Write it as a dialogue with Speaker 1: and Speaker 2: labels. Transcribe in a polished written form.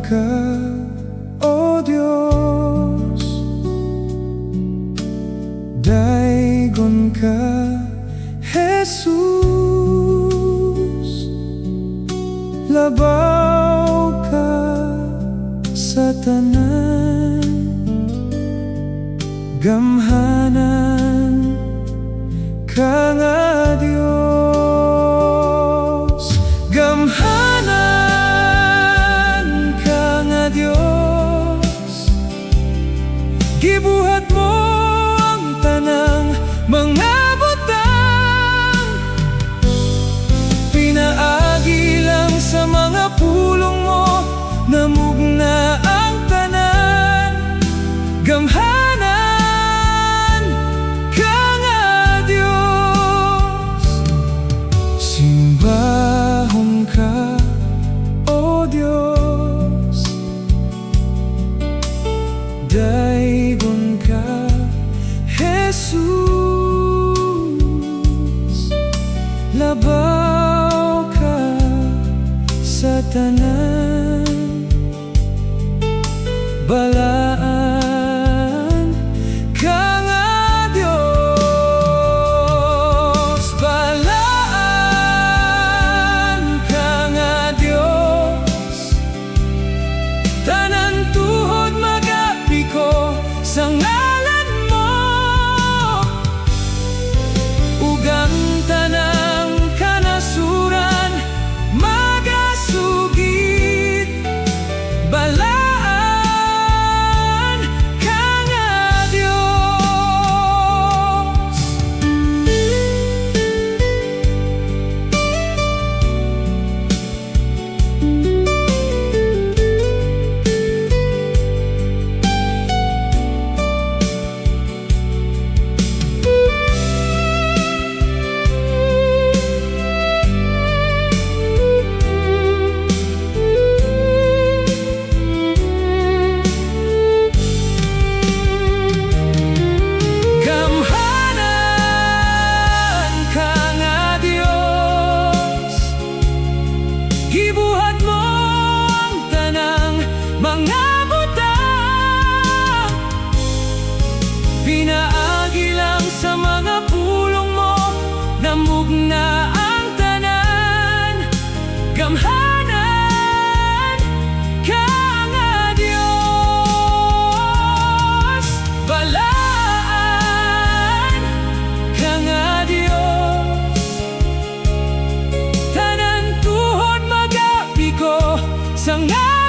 Speaker 1: ka, O Diyos. Daigon ka, Jesus. Labaw ka sa tanan, gamhanan ka nga Diyos. Gamhanan ka nga Diyos. Gibuhat mo ang tanang mga butang, pinaagi lang sa mga pulong mo, namugna ang tanan. Gamhanan ka nga Diyos. Simbahon ka, O Diyos. Daigon ka, Jesus. Labaw ka sa tanan, balaan ka nga Diyos. Balaan ka nga Diyos. Tanan tuhod magapi ko sa ngalan mo, ugang tanang kanasuran magasugid. Balaan ka nga Diyos. Gamhanan ka nga Diyos. Gibuhat mo ang tanang mga butang, pinaagi lang sa mga pulong mo, namugna ang tanan. Gamhanan ka nga Diyos. Balaan ka nga Diyos. Tanan tuhod magapi ko sa ngalan